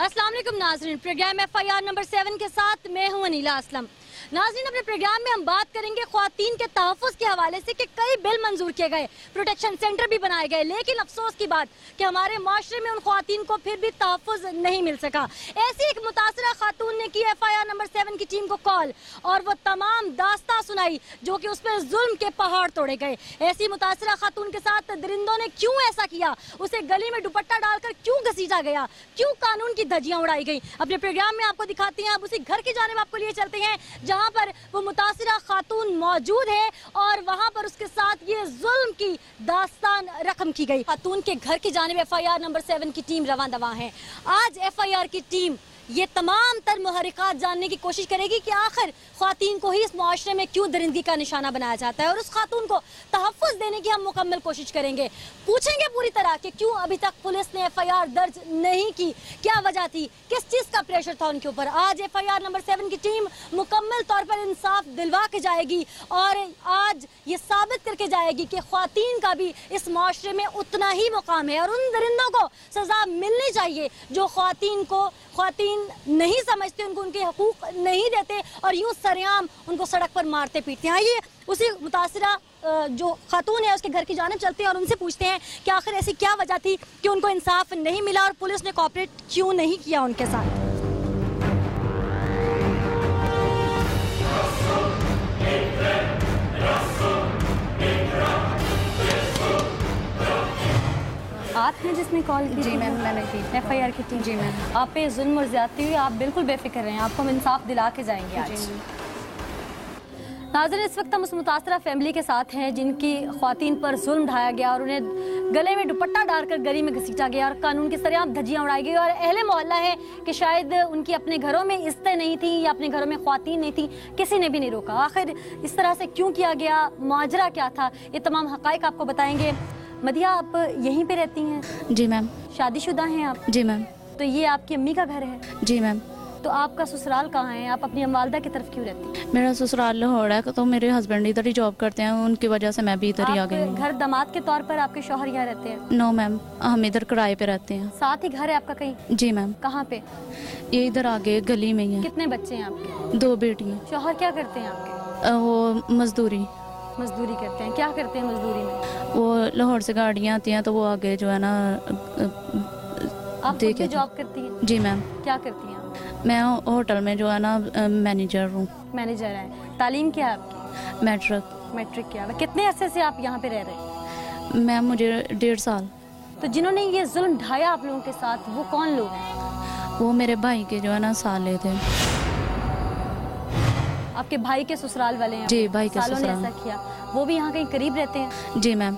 अस्सलाम वालेकुम नाज़रीन, प्रोग्राम FIR नंबर 7 के साथ मैं हूं अनीला असलम। नाज़रीन, अपने प्रोग्राम में हम बात करेंगे ख्वातीन के तहफ़्फ़ुज़ के हवाले से कि कई बिल मंजूर किए गए, प्रोटेक्शन सेंटर भी बनाए गए, लेकिन अफसोस की बात कि हमारे माशरे में उन ख्वातीन को फिर भी तहफ़्फ़ुज़ नहीं मिल सका। ऐसी एक मुतासरा खातून ने की FIR नंबर 7 की टीम को कॉल और वो तमाम दास्तां सुनाई जो कि उस पर जुल्म के पहाड़ तोड़े गए। ऐसी मुतासरा खातून के साथ दरिंदों ने क्यों ऐसा किया, उसे गली में दुपट्टा डालकर क्यों घसीटा गया, क्यों कानून की धज्जियां उड़ाई गई, अपने प्रोग्राम में आपको दिखाते हैं। अब उसी घर की जानिब आपको लिए चलते हैं जहां पर वो मुतासिरा खातून मौजूद है और वहां पर उसके साथ ये जुल्म की दास्तान रकम की गई। खातून के घर की जानिब FIR नंबर 7 की टीम रवां दवा है। आज FIR की टीम ये तमाम तर मुहर्रिकात जानने की कोशिश करेगी कि आखिर ख्वातीन को ही इस मुआशरे में क्यों दरिंदगी का निशाना बनाया जाता है, और उस खातून को तहफ़्फ़ुज़ देने की हम मुकम्मल कोशिश करेंगे। पूछेंगे पूरी तरह कि क्यों अभी तक पुलिस ने FIR दर्ज नहीं की, क्या वजह थी, किस चीज़ का प्रेशर था उनके ऊपर। आज FIR नंबर 7 की टीम मुकम्मल तौर पर इंसाफ दिलवा के जाएगी और आज ये साबित करके जाएगी कि ख्वातीन का भी इस मुआशरे में उतना ही मुकाम है और उन दरिंदों को सज़ा मिलनी चाहिए जो ख्वातीन नहीं समझते, उनको उनके हकूक नहीं देते और यूं सरेआम उनको सड़क पर मारते पीटते हैं। आइए उसी मुतासिरा जो खातून है उसके घर की जानिब चलते हैं और उनसे पूछते हैं कि आखिर ऐसी क्या वजह थी कि उनको इंसाफ नहीं मिला और पुलिस ने कोऑपरेट क्यों नहीं किया उनके साथ। आप हैं जिसने कॉल की? जी मैम, मैंने की। FIR की टीम? जी मैम। आप पे जुल्म और ज्यादती हुई, आप बिल्कुल बेफिक्र रहें, आपको हम इंसाफ दिला के जाएंगे आज। नाज़रीन, इस वक्त हम उस मुतासरा फैमिली के साथ हैं जिनकी ख्वातीन पर जुल्म ढाया गया और उन्हें गले में दुपट्टा डालकर गली में घसीटा गया और कानून की सरेआम धज्जियां उड़ाई गई। और अहले मोहल्ला है कि शायद उनकी अपने घरों में इज्जतें नहीं थी या अपने घरों में ख्वातीन नहीं थी, किसी ने भी नहीं रोका। आखिर इस तरह से क्यों किया गया, माजरा क्या था, ये तमाम हकाइक आपको बताएंगे। मदिया, आप यहीं पे रहती हैं? जी मैम। शादीशुदा हैं आप? जी मैम। तो ये आपकी अम्मी का घर है? जी मैम। तो आपका ससुराल कहाँ है, आप अपनी अम्वालदा की तरफ क्यों रहती हैं? मेरा ससुराल लाहौर है, तो मेरे हस्बैंड इधर ही जॉब करते हैं, उनकी वजह से मैं भी इधर ही आ गई हूँ। घर दामाद के तौर पर आपके शौहर यहाँ रहते हैं? नो मैम, हम इधर किराए पे रहते हैं। साथ ही घर है आपका कहीं? जी मैम। कहाँ पे? ये इधर आगे गली में ही है। कितने बच्चे हैं आपके? 2 बेटियाँ। शौहर क्या करते हैं आपके? वो मजदूरी करते हैं। क्या करते हैं मजदूरी में? वो लाहौर से गाड़ियाँ आती हैं तो वो आगे जो है ना आप खुद भी जॉब करती हैं? जी मैम। क्या करती हैं? मैं होटल में जो है ना मैनेजर हूँ। मैनेजर है। तालीम क्या है आपकी? मैट्रिक किया। कितने अरसे से आप यहाँ पे रह रहे हैं? मैम मुझे 1.5 साल। तो जिन्होंने ये जुल्म ढाया आप लोगों के साथ वो कौन लोग हैं? वो मेरे भाई के जो है ना साले थे। आपके भाई के ससुराल वाले हैं? जी, भाई के ससुराल ने ससुराल। ऐसा किया। वो भी यहाँ कहीं करीब रहते हैं? जी मैम।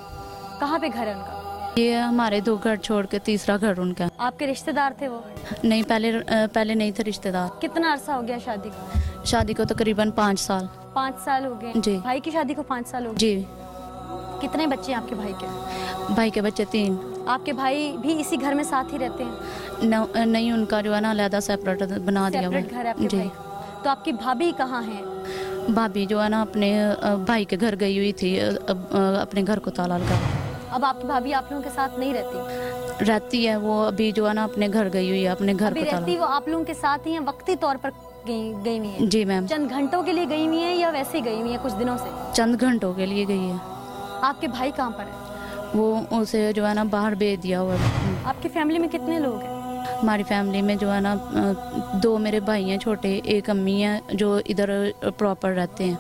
कहाँ पे घर है उनका? ये हमारे 2 घर छोड़ के तीसरा घर उनका। आपके रिश्तेदार थे वो? नहीं, पहले नहीं थे रिश्तेदार। कितना अरसा हो गया शादी को? शादी को तकरीबन 5 साल। 5 साल हो गए? जी। भाई की शादी को 5 साल हो गए? जी। कितने बच्चे हैं आपके भाई के? भाई के बच्चे 3। आपके भाई भी इसी घर में साथ ही रहते हैं? नहीं, उनका जो है ना अलग सेपरेट बना दिया हुआ सेपरेट घर है आपके जी। भाई? तो आपकी भाभी कहाँ है? भाभी जो है ना अपने भाई के घर गई हुई थी, अपने घर को ताला लगा। अब आपकी भाभी आप लोगों के साथ नहीं रहती है, वो अभी जो है ना अपने घर गई हुई है, अपने घर को रहती वो आप लोगों के साथ ही है? वक्ती तौर पर गई हुई है? जी मैम। चंद घंटों के लिए गई हुई है या वैसे गई हुई है कुछ दिनों से? चंद घंटों के लिए गई है। आपके भाई कहाँ पर है? वो उसे जो है ना बाहर भेज दिया हुआ। आपकी फैमिली में कितने लोग हैं? हमारी फैमिली में जो है ना 2 मेरे भाई हैं छोटे, एक अम्मी है जो इधर प्रॉपर रहते हैं।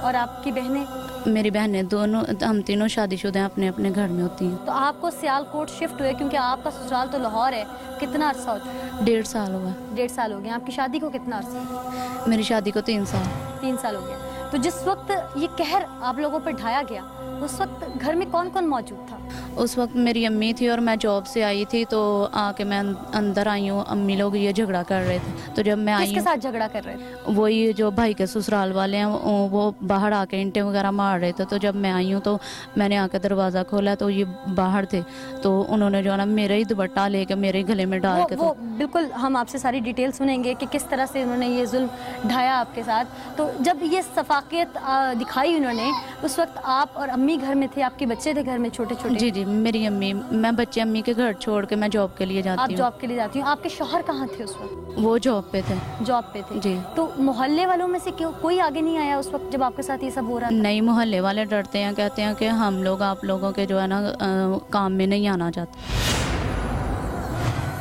और आपकी बहनें? मेरी बहनें दोनों, हम तीनों शादीशुदा हैं, अपने अपने घर में होती हैं। तो आपको सियालकोट शिफ्ट हुए क्योंकि आपका ससुराल तो लाहौर है, कितना अरसा हो चुका? 1.5 साल हुआ। 1.5 साल हो गया। आपकी शादी को कितना अरसा? मेरी शादी को 3 साल। 3 साल हो गया। तो जिस वक्त ये कहर आप लोगों पर ढाया गया उस वक्त घर में कौन कौन मौजूद था? उस वक्त मेरी अम्मी थी और मैं जॉब से आई थी, तो आके मैं अंदर आई हूँ। अम्मी लोग ये झगड़ा कर रहे थे, तो जब मैं आई, किसके साथ झगड़ा कर रहे थे? वही जो भाई के ससुराल वाले हैं, वो बाहर आके ईंटें वगैरह मार रहे थे। तो जब मैं आई हूँ तो मैंने आके दरवाज़ा खोला तो ये बाहर थे, तो उन्होंने जो है ना मेरा ही दुपट्टा लेके मेरे गले में डाल के। वो बिल्कुल हम आपसे सारी डिटेल सुनेंगे कि किस तरह से उन्होंने ये जुल्म ढाया आपके साथ। तो जब ये सफाकियत दिखाई उन्होंने, उस वक्त आप और अम्मी घर में थे, आपके बच्चे थे घर में छोटे छोटे? जी जी जी, मेरी अम्मी, मैं बच्चे अम्मी के घर छोड़ के मैं जॉब के लिए आप जाती हूँ। जॉब के लिए जाती हूँ। आपके शौहर कहाँ थे उस वक्त? वो जॉब पे थे। जॉब पे थे जी। तो मोहल्ले वालों में से क्यों कोई आगे नहीं आया उस वक्त जब आपके साथ ये सब हो रहा था? नई मोहल्ले वाले डरते हैं, कहते हैं कि हम लोग आप लोगों के जो है ना काम में नहीं आना चाहते।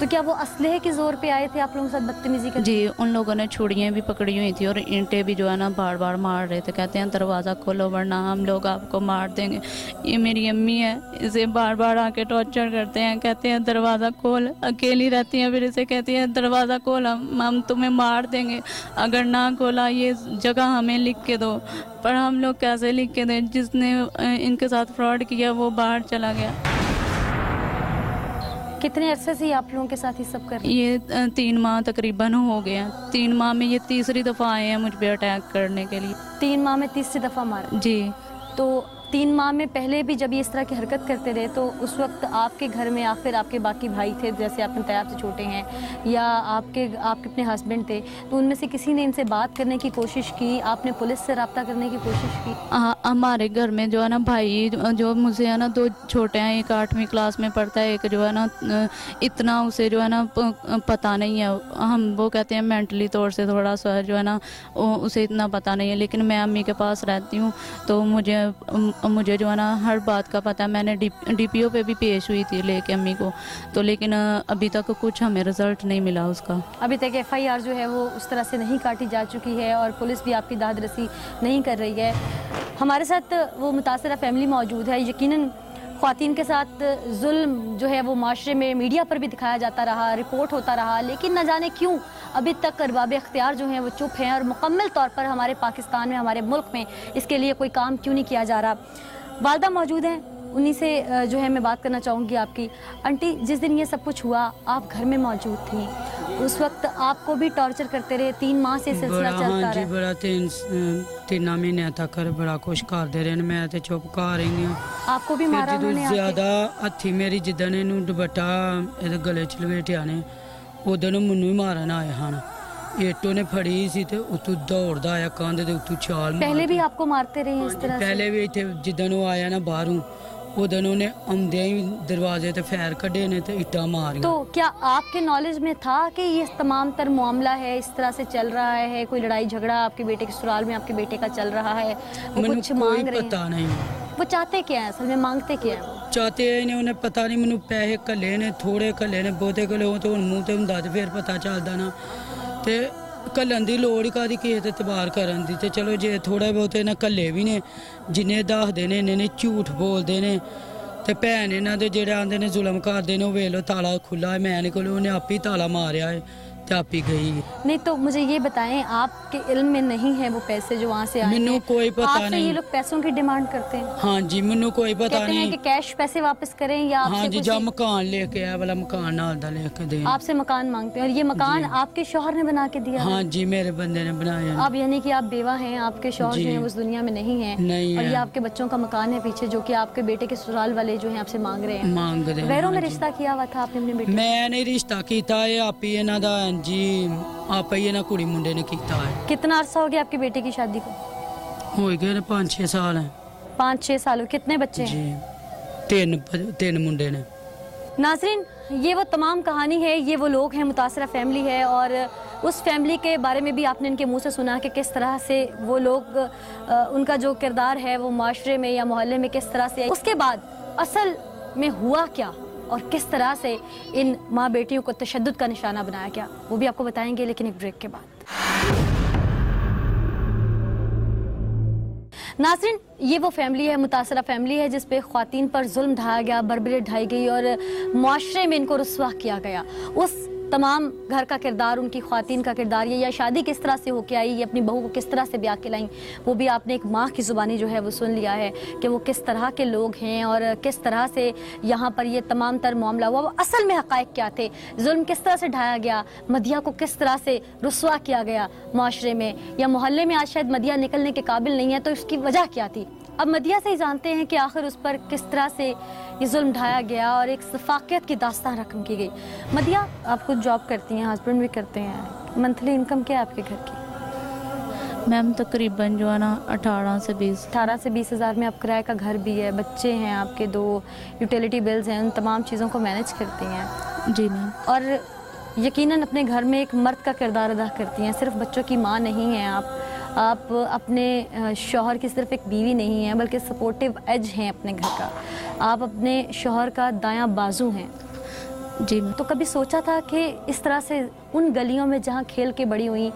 तो क्या वो असलहे के जोर पे आए थे आप लोगों के साथ बदतमीजी करने? जी, उन लोगों ने छुड़ियाँ भी पकड़ी हुई थी और ईंटें भी जो है ना बार बार मार रहे थे। कहते हैं दरवाज़ा खोलो वरना हम लोग आपको मार देंगे। ये मेरी अम्मी है, इसे बार बार आके टॉर्चर करते हैं, कहते हैं दरवाज़ा खोल। अकेली रहती हैं, फिर इसे कहती हैं दरवाज़ा खोल, हम तुम्हें मार देंगे अगर ना खोला, ये जगह हमें लिख के दो। पर हम लोग कैसे लिख के दें? जिसने इनके साथ फ्रॉड किया वो बाहर चला गया। कितने अरसे से आप लोगों के साथ ये सब कर रहे हैं? ये 3 माह तकरीबन हो गए हैं। 3 माह में ये तीसरी दफ़ा आए हैं मुझ पे अटैक करने के लिए। 3 माह में तीसरी दफा मारा? जी। तो 3 माह में पहले भी जब ये इस तरह की हरकत करते रहे तो उस वक्त आपके घर में आखिर आपके बाकी भाई थे, जैसे आपने बताया आपसे छोटे हैं, या आपके अपने हस्बैंड थे, तो उनमें से किसी ने इनसे बात करने की कोशिश की? आपने पुलिस से रब्ता करने की कोशिश की? हमारे घर में जो है ना भाई जो मुझसे है ना 2 छोटे हैं, एक 8वीं क्लास में पढ़ता है, एक जो है ना इतना उसे जो है ना पता नहीं है। हम वो कहते हैं मेंटली तौर से थोड़ा सा जो है ना उसे इतना पता नहीं है। लेकिन मैं अम्मी के पास रहती हूँ तो मुझे जो है ना हर बात का पता है। मैंने DPO पे भी पेश हुई थी लेके अम्मी को, तो लेकिन अभी तक कुछ हमें रिजल्ट नहीं मिला उसका। अभी तक FIR जो है वो उस तरह से नहीं काटी जा चुकी है और पुलिस भी आपकी दाद-रसी नहीं कर रही है। हमारे साथ वो मुतासरा फैमिली मौजूद है। यकीनन ख़वातीन के साथ जुल्म जो है वो माशरे में मीडिया पर भी दिखाया जाता रहा, रिपोर्ट होता रहा, लेकिन न जाने क्यों अभी तक अरबाब इख्तियार जो हैं वो चुप हैं और मुकम्मल तौर पर हमारे पाकिस्तान में, हमारे मुल्क में इसके लिए कोई काम क्यों नहीं किया जा रहा। वालदा मौजूद हैं, उन्हीं से जो है मैं बात करना चाहूँगी आपकी। आंटी, जिस दिन ये सब कुछ हुआ आप घर में मौजूद थी, उस वक्त आपको भी टॉर्चर करते रहे? 3 माह से सिलसिला चलता रहा? हाँ जी, बड़ा 3 महीने तक बड़ा कुछ करते रहे। मैं तो चुप कर रही हूँ। आपको भी मारा उन्होंने? ज्यादा हथी मेरी जिदन इनू दुपट्टा ਇਹਦੇ गले च लपेटिया ने उदन मैनू ही मारन आए हैं। एटो ने फड़ी सी ते उतों दौड़दा आया कंध दे उतों छाल मार। पहले भी आपको मारते रहे इस तरह से? पहले भी इतने जिदन वो आया ना बाहरों उदन उन्हें आमदे ही दरवाजे ते फैर कढ़े ने ते इट्टा मारिया। तो क्या आपके नॉलेज में था कि ये तमाम तर मामला है, इस तरह से चल रहा है? कोई लड़ाई झगड़ा आपके बेटे के ससुराल में आपके बेटे का चल रहा है? वो कुछ मांग रहे हैं? पता नहीं वो चाहते क्या है असल में, मांगते क्या है? वो चाहते ने उन्हें पता नहीं। मैनू पैसे घल्ले ने, थोड़े घल्ले ने, बहुते घल्ले हो तो मूँह ते हुंदा ते फिर पता चलदा ना। ते घल्लन दी लोड़ ही कादी किसे ते तबार करन दी। ते चलो जे थोड़े बहुते ने घल्ले भी ने, जिन्हें दसदे ने इन्हें झूठ बोलते ने। ते भैन इन्हां दे जेह्ड़े आंदे ने जुल्म करदे ने, वेख लो ताला खुला है, मैं नहीं खोलो, उन्हें आप ही ताला मारिया है ते आप ही गई। नहीं तो मुझे ये बताएं, आपके इल्म में नहीं है वो पैसे जो वहाँ से आए मैनू हैं? कोई पता आपसे नहीं। ये लोग पैसों की डिमांड करते हैं? हाँ जी, मैनू कोई पता कहते हैं नहीं। कि कैश पैसे वापस करें या आपसे हाँ जी, कुछ जा मकान लेके आया वाला मकान नाल दा लेके दे। आपसे मकान मांगते हैं? और ये मकान आपके शौहर ने बना के दिया? हाँ जी, मेरे बंदे ने बनाया। अब यानी कि आप बेवा हैं, आपके शौहर जो हैं उस दुनिया में नहीं है, नहीं और है। ये आपके बच्चों का मकान है पीछे, जो कि आपके बेटे के ससुराल वाले जो हैं आपसे मांग रहे हैं। मांग रहे हैं, गैरों में हाँ जी। रिश्ता किया हुआ था आपने अपने बेटे? मैं नहीं रिश्ता कीता है, आप ही इन्हां दा जी आप ही इन्हां कुड़ी मुंडे ने कीता है। कितना अरसा हो गया आपके बेटे की शादी को? हो गए ने 5-6 साल हैं 5-6 साल। कितने बच्चे हैं? जी, 3 मुंडे ने। नाज़रीन, ये वो तमाम कहानी है, ये वो लोग हैं, मुतासरा फैमिली है, और उस फैमिली के बारे में भी आपने इनके मुंह से सुना कि किस तरह से वो लोग उनका जो किरदार है वो माशरे में या मोहल्ले में किस तरह से। उसके बाद असल में हुआ क्या और किस तरह से इन माँ बेटियों को तशद्दुद का निशाना बनाया गया, वो भी आपको बताएंगे, लेकिन एक ब्रेक के बाद। नाज़रीन, ये वो फैमिली है, मुतासरा फैमिली है, जिस पे ख़वातीन पर जुल्म ढाया गया, बर्बरेट ढाई गई और मुआशरे में इनको रुस्वा किया गया। उस तमाम घर का किरदार, उनकी ख़वातीन का किरदार, ये या शादी किस तरह से होके आई, ये अपनी बहू को किस तरह से ब्याह के लाई, वो भी आपने एक माँ की ज़ुबानी जो है वो सुन लिया है कि वो किस तरह के लोग हैं और किस तरह से यहाँ पर ये तमाम तर मामला हुआ। वो असल में हक़ाइक़ क्या थे, जुल्म किस तरह से ढाया गया, मदिया को किस तरह से रुस्वा किया गया माशरे में या मोहल्ले में। आज शायद मदिया निकलने के काबिल नहीं है, तो इसकी वजह क्या थी। अब मदिया से ही जानते हैं कि आखिर उस पर किस तरह से ये जुल्म ढाया गया और एक सफाकियत की दास्तान रकम की गई। मदिया, आप खुद जॉब करती हैं, हस्बैंड भी करते हैं, मंथली इनकम क्या है आपके घर की? मैम तकरीबन जो है ना 18 से 20 हज़ार में आप किराए का घर भी है, बच्चे हैं आपके, 2 यूटिलिटी बिल्स हैं, उन तमाम चीज़ों को मैनेज करती हैं। जी मैम। और यकीनन अपने घर में एक मर्द का किरदार अदा करती हैं, सिर्फ बच्चों की माँ नहीं हैं आप अपने शौहर की सिर्फ एक बीवी नहीं हैं, बल्कि सपोर्टिव एज हैं अपने घर का। आप अपने शौहर का दायां बाजू हैं। जी मैम। तो कभी सोचा था कि इस तरह से उन गलियों में जहाँ खेल के बड़ी हुई,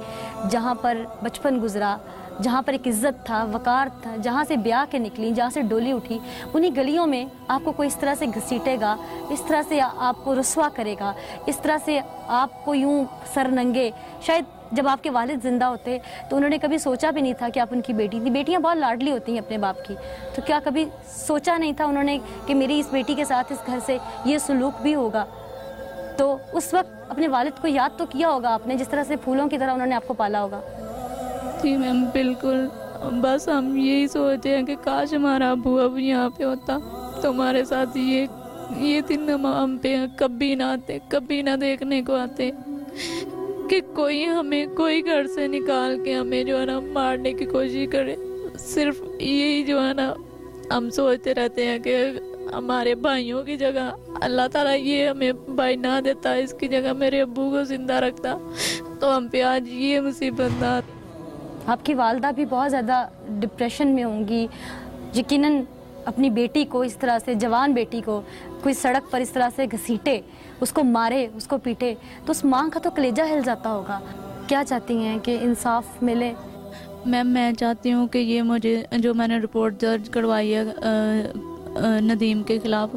जहाँ पर बचपन गुजरा, जहाँ पर एक इज़्ज़त था, वक़ार था, जहाँ से ब्याह के निकली, जहाँ से डोली उठी, उन्हीं गलियों में आपको कोई इस तरह से घसीटेगा, इस तरह से आपको रुस्वा करेगा, इस तरह से आपको यूं सरनंगे। शायद जब आपके वालिद ज़िंदा होते तो उन्होंने कभी सोचा भी नहीं था कि आप उनकी बेटी थी। बेटियां बहुत लाडली होती हैं अपने बाप की, तो क्या कभी सोचा नहीं था उन्होंने कि मेरी इस बेटी के साथ इस घर से ये सलूक भी होगा? तो उस वक्त अपने वालिद को याद तो किया होगा आपने, जिस तरह से फूलों की तरह उन्होंने आपको पाला होगा। जी मैम बिल्कुल। बस हम यही सोचते हैं कि काश हमारा अबू अब यहाँ पे होता तो हमारे साथ ये दिन हम पे कभी ना आते, कभी ना देखने को आते कि कोई घर से निकाल के हमें जो है ना मारने की कोशिश करे। सिर्फ यही जो है ना हम सोचते रहते हैं कि हमारे भाइयों की जगह अल्लाह ताला ये हमें भाई ना देता, इसकी जगह मेरे अब्बू को जिंदा रखता तो हम पे आज ये मुसीबत ना। आपकी वालदा भी बहुत ज़्यादा डिप्रेशन में होंगी। यकीनन अपनी बेटी को इस तरह से, जवान बेटी को कोई सड़क पर इस तरह से घसीटे, उसको मारे, उसको पीटे, तो उस माँ का तो कलेजा हिल जाता होगा। क्या चाहती हैं कि इंसाफ मिले? मैम मैं चाहती हूँ कि ये मुझे जो मैंने रिपोर्ट दर्ज करवाई है नदीम के खिलाफ,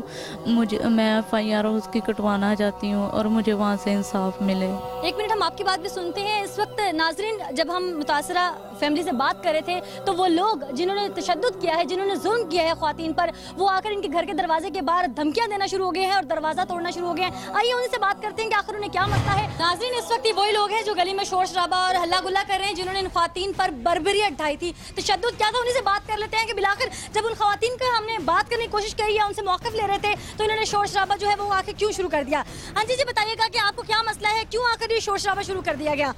मैं FIR उसकी कटवाना चाहती हूँ और मुझे वहाँ से इंसाफ मिले। एक मिनट हम आपकी बात भी सुनते हैं। इस वक्त नाजरीन, जब हम मुतासरा फैमिली से बात कर रहे थे तो वो लोग जिन्होंने तशद्दुद किया है, जिन्होंने जुल्म किया है ख्वातीन पर, वो आकर इनके घर के दरवाजे के बाहर धमकियां देना शुरू हो गए हैं और दरवाजा तोड़ना शुरू हो गए हैं। आइए उनसे बात करते हैं कि आखिर उन्हें क्या मसला है। नाजरीन, इस वक्त वही लोग हैं जो गली में शोर शराबा और हल्ला गुल्ला कर रहे हैं, जिन्होंने इन ख्वातीन पर बर्बरियत ढाई थी, तशद्दुद क्या था। उन्हीं से बात कर लेते हैं कि बिलाखिर जब उन ख्वातीन का हमने बात करने की कोशिश करी या उनसे मौक़िफ़ ले रहे थे तो इन्होंने शोर शराबा जो है वो आखिर क्यों शुरू कर दिया। हाँ जी, बताइएगा कि आपको क्या मसला है, क्यों आखिर ये शोर शराबा शुरू कर दिया गया?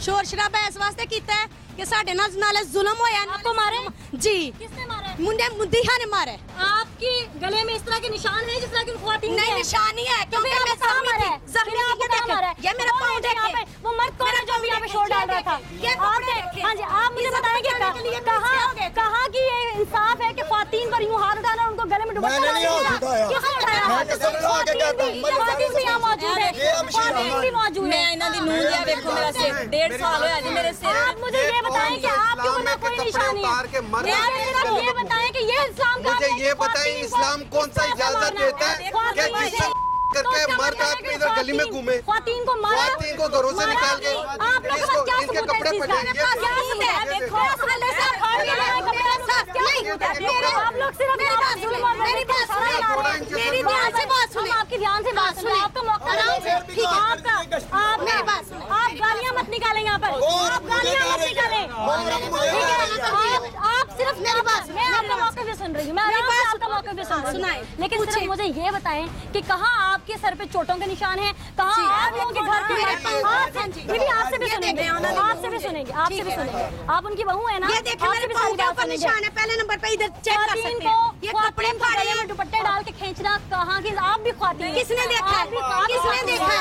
शोर शराबा इस वास्ते कीता है कि साडे नाल जुल्म होया। आपको मारे? जी। किसने मारा? मुंडे मुद्दिहा ने मारे। आपके गले में इस तरह के निशान हैं जिस तरह की ख्वातीन नहीं, निशान नहीं है क्योंकि मैं जख्मी थी। जख्मी आपको मारा है? ये मेरा पाँव देखे। वो मर्द कौन है जो अभी यहाँ पे शोर डाल रहा था? हाँ जी, आप मुझे बताएंगे कहाँ की ये इंसाफ है कि ख्वातीन पर यूं हाथ उठाना, उनको गले में दुपट्टा डालना? किसने उठाया? ख्वातीन भी यहाँ मौजूद है, ख्वातीन भी मौजूद है। मैं इन्हां दी नूं दिया देखो मेरा सिर 1.5 साल होया जी मेरे सिर। आप मुझे ये बताएं कि आपके ऊपर कोई निशान नहीं है। ये बताएं कि ये इस्लाम का, मुझे ये बताएं इस्लाम कौन सा इजाजत देता है कि जिससे करके मर्द आदमी इधर गली में घूमे, ख्वातीन को मारा, ख्वातीन को घरों से निकाल के आप लोग इसको क्या इनके सबूत है कपड़े इस चीज़ पहने का? क्या सबूत है? देखो आप लोग सिर्फ मेरी ध्यान से बात सुनिए, आपकी ध्यान से बात सुनिए। आपका मौका आप गालियाँ मत निकालें यहाँ पर, आप गालियाँ मत निकालें, ठीक है? आप सिर्फ मेरी बात, मैं आपका मौका भी सुन रही हूँ, मैं आपका मौका भी सुन रही हूँ, लेकिन सिर्फ मुझे ये बताएं कि कहाँ आपके सर पे चोटों के निशान हैं, कहाँ आप लोगों के घर पे? ये भी आपसे भी सुनेंगे, आपसे भी सुनेंगे, आपसे भी सुनेंगे। आप उनकी बहू है ना? ये देखिए मेरे पाँव के ऊपर निशान है, पहले नंबर पे इधर चेक कर सकते हैं। ये कपड़े फाड़े हैं, दुपट्टे डाल के खींचना, कहाँ की? आप भी ख्वातीन, किसने देखा? किसने देखा?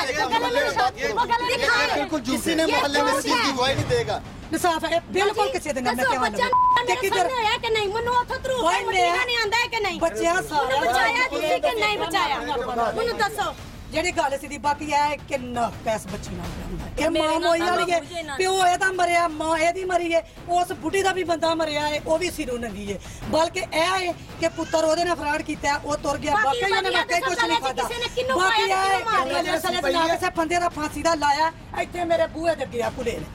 बिल्कुल किसी ने मोहल्ले में सीधी गवाही नहीं देगा। इंसाफ है बिल्कुल किसी दिन मैं कहवा नहीं कि किधर है कि नहीं मनु थरू नहीं आंदा है कि नहीं बच्चियां सारा बचाया किसी के नहीं बचाया मनु दसो ਜਿਹੜੀ ਗੱਲ ਸੀ ਦੀ ਬਾਕੀ ਹੈ ਕਿ ਨਾ ਪੈਸ ਬੱਚੀ ਨਾਲ ਇਹ ਮਾਂ ਮੋਈ ਵਾਲੀ ਹੈ ਪਿਓ ਇਹਦਾ ਮਰਿਆ ਮਾਂ ਇਹਦੀ ਮਰੀ ਹੈ ਉਸ ਬੁੱਢੀ ਦਾ ਵੀ ਬੰਦਾ ਮਰਿਆ ਹੈ ਉਹ ਵੀ ਸਿਰੋਂ ਨੰਗੀ ਹੈ ਬਲਕਿ ਇਹ ਹੈ ਕਿ ਪੁੱਤਰ ਉਹਦੇ ਨਾਲ ਫਰਾਡ ਕੀਤਾ ਉਹ ਤੁਰ ਗਿਆ ਬਾਕੀ ਉਹਨੇ ਮੱਕੇ ਕੁਝ ਨਹੀਂ ਖਾਦਾ ਬਾਕੀ ਇਹ ਸਲੇ ਬਣਾ ਕੇ ਸੇ ਬੰਦੇ ਦਾ ਫਾਂਸੀ ਦਾ ਲਾਇਆ ਇੱਥੇ ਮੇਰੇ ਬੂਹੇ ਦੇ ਗਿਆ ਕੁਲੇ ਨੇ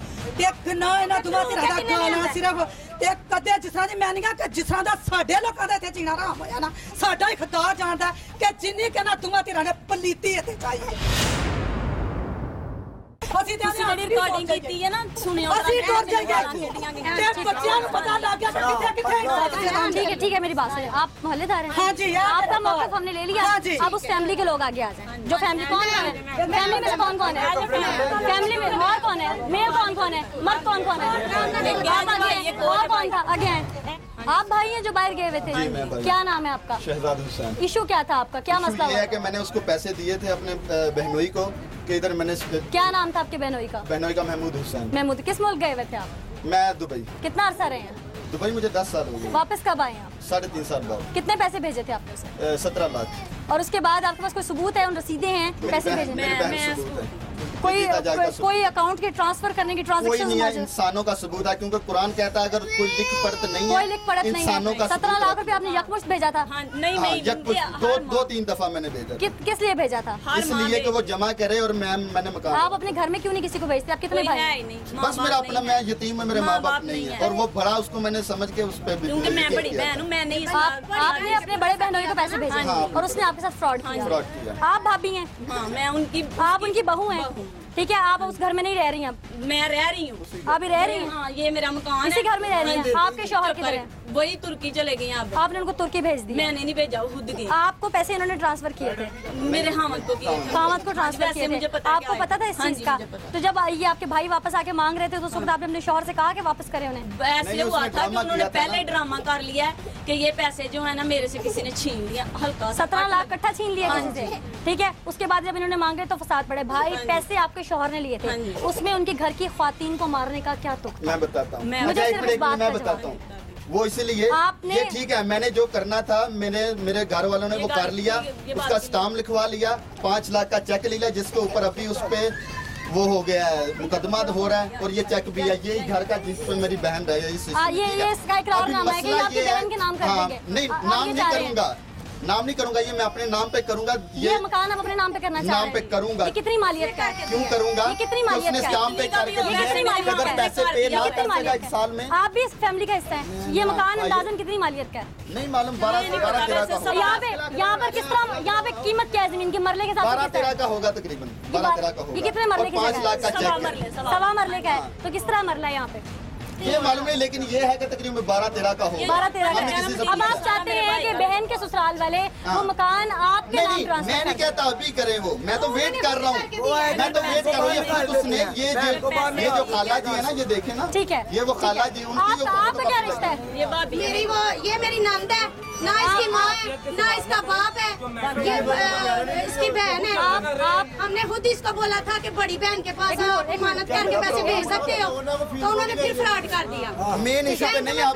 ਤੇ ਨਾ ਇਹਨਾਂ ਦੁਆ ਤੇ ਰਹਾ ਗਾਣਾ ਸਿਰਫ ਤੇ ਕਦੇ ਜਿਸ ਤਰ੍ਹਾਂ ਦੀ ਮੈਂ ਨਹੀਂ ਕਿ ਜਿਸ ਤਰ੍ਹਾਂ ਦਾ ਸਾਡੇ ਲੋਕਾਂ ਦਾ ਇੱਥੇ ਜੀਣਾ ਆਰਾਮ ਹੋਇਆ ਨਾ ਸਾਡਾ ਹੀ ਖੁਦਾ ਜਾਣਦਾ ਕਿ ਜਿੰਨੀ ਕਿ ਨਾ ਦੁਆ ਤੇ ਰਹਿਣਾ ਪਲੀਤੀ ਇੱਥੇ ਚਾਹੀਏ ਅਸੀਂ ਤੇ ਤੁਸੀਂ ਜਿਹੜੀ ਰਿਕਾਰਡਿੰਗ ਕੀਤੀ ਹੈ ਨਾ ਸੁਣਿਓ ਅਸੀਂ ਟੁੱਟ ਜਾਈਏ ਤੇ ਬੱਚਿਆਂ ਨੂੰ ਪਤਾ ਲੱਗ ਗਿਆ ਕਿ ਕਿੱਥੇ ठीक है मेरी बात सुनिए, आप मोहल्लेदार हैं? हाँ जी, आपका मौक़िफ़ हमने ले लिया। हाँ जी। अब उस फैमिली के लोग आगे आ जाएं। जो फैमिली कौन है? फैमिली में से कौन कौन है? फैमिली में और कौन है? मेल कौन कौन है? मर्द कौन कौन है? आप आगे हैं। और कौन था? आगे हैं। आप भाई हैं जो बाहर गए हुए थे? जी, मैं भाई। क्या नाम है आपका? शहजाद हुसैन। इशू क्या था आपका? क्या मसला ये है हुआ? कि मैंने उसको पैसे दिए थे अपने बहनोई को कि इधर मैंने क्या नाम था आपके बहनोई का? बहनोई का महमूद हुसैन। महमूद। किस मुल्क गए हुए थे आप? मैं दुबई। कितना अरसा रहे हैं? दुबई मुझे 10 साल हो गए। वापस कब आए हैं आप? 3.5 साल बाद। कितने पैसे भेजे थे आपने उसे? 17 लाख। और उसके बाद आपके पास कोई सबूत है, उन रसीदें हैं पैसे भेजने? मेरी बहन सबूत है। कोई जीता जाएगा सबूत। कोई अकाउंट के ट्रांसफर करने की कोई नहीं है, ट्रांजेक्शन? इंसानों का सबूत है क्योंकि कुरान कहता है अगर कोई लिख पढ़त नहीं कोई है लिख पढ़त नहीं इंसानों है। का 17 लाख रुपए आपने यकमुश्त भेजा था? हाँ, नहीं हाँ, नहीं दो तीन दफा मैंने भेजा किस लिए भेजा था? इसलिए कि वो जमा करे और मैंने मकान आप अपने घर में क्यों नहीं किसी को भेजते? आप कितने कोई भाई है हैं? ही नहीं, बस मेरा अपना मैं यतीम है, मेरे माँ बाप नहीं है और वो भरा उसको मैंने समझ के उस पर क्योंकि मैं बड़ी बहन हूँ, मैं नहीं आपने अपने बड़े बहनोई को पैसे भेजे हाँ। और उसने आपके साथ फ्रॉड किया। फ्रॉड किया। आप भाभी हैं? हाँ, मैं उनकी आप उनकी बहू हैं? ठीक है, आप उस घर में नहीं रह रही हैं अब? मैं रह रही हूँ। आप ही रह रही हैं? हाँ, ये मेरा मकान इसी घर में रह रही हैं? आपके शौहर किधर हैं? वही तुर्की चले गए अब। आपने उनको तुर्की भेज दिया? मैंने नहीं भेजा, खुद गई। आपको पैसे इन्होंने ट्रांसफर किए थे? मेरे हामद को किए थे। कामत को ट्रांसफर वैसे किए मुझे थे? पता है आपको क्या पता था है। इस हाँ चीज जी, का? मुझे पता तो जब ये आपके भाई वापस आके मांग रहे थे तो उस वक्त आपने अपने शौहर से कहा कि वापस करें उन्हें? ऐसे नहीं, हुआ उसने था कि ड्रामा उन्होंने किया था पहले ना। ड्रामा कर लिया है कि ये पैसे जो है ना मेरे से किसी ने छीन लिया हल्का सा। 17 लाख इकट्ठा छीन लिया हाँ किसी से? जी। ठीक है, उसके बाद जब इन्होंने मांगे तो फसाद पड़े। भाई पैसे आपके शौहर ने लिए हाँ थे, जी। उसमें उनके घर की ख्वातीन को मारने का क्या तुक था? मैं बताता हूँ। मैं- मुझे अच्छा, एक सिर्फ मिनट, इस बात मैं का बताता जवाब हूँ। वो इसीलिए आपने- ये ठीक है, मैंने जो करना था मेरे घर वालों ने ये वो बात- कर लिया। ये बात उसका नहीं। स्टाम्प लिखवा लिया, 5 लाख का चेक लिया जिसके ऊपर अभी उस पे वो हो गया है, मुकदमा हो रहा है और ये चेक भी है, ये घर का जिस पे मेरी बहन रह गई। ये इसका इकरारनामा है कि ये आपकी बहन के नाम कर देंगे? नहीं, आप नाम ये नहीं चाह रहे हैं? करूंगा, नाम नहीं करूंगा, ये मैं अपने नाम पे करूंगा। ये मकान आप अपने नाम पे करना चाह रहे नाम हैं? पे करूंगा। ये कितनी मालियत का है? क्यों करूंगा? ये कितनी कि मालियत उसने का है? स्टाम्प पे करके ये कितनी दिया, मालियत अगर का है? पैसे पे ना ये कितनी कर मालियत सकेगा का 1 साल में। है? आप भी इस फैमिली का हिस्सा हैं। ये मकान अंदाजन कितनी मालियत का है? नहीं मालूम, 12-13 का होगा। यहाँ पे किस तरह, यहाँ पे कीमत क्या है जमीन की? मरले के साथ 12-13 का होगा तकरीबन, 12-13 का होगा। ये कितने मरले की 5 जगह लाख का है? चेक है। सवा मरले का है। तो किस तरह मरला है यहाँ पे? ये मालूम नहीं, लेकिन ये है कि तकरीबन 12-13 का होगा। 12-13 हमने का किसी से है। अब आप पूछा। चाहते हैं कि बहन के ससुराल वाले वो मकान आपके नाम नहीं, ट्रांसफर मैं नहीं कर कहता अभी करें वो, मैं तो वेट कर रहा हूँ, मैं तो वेट कर रहा हूँ। ये खुद उसने ये जो खाला जी है ना, ये देखे ना, ठीक है, ये वो खाला जी उनकी जो आपका क्या रिश्ता है? ये भाभी मेरी वो ये मेरी नंद है, ना इसकी माँ है ना इसका बाप है, ये इसकी बहन है। आप हमने खुद इसको बोला था कि बड़ी बहन के पास जमानत करके पैसे भेज सकते हो, तो उन्होंने फिर फ्रॉड कर दिया। मेन इशू पे नहीं आप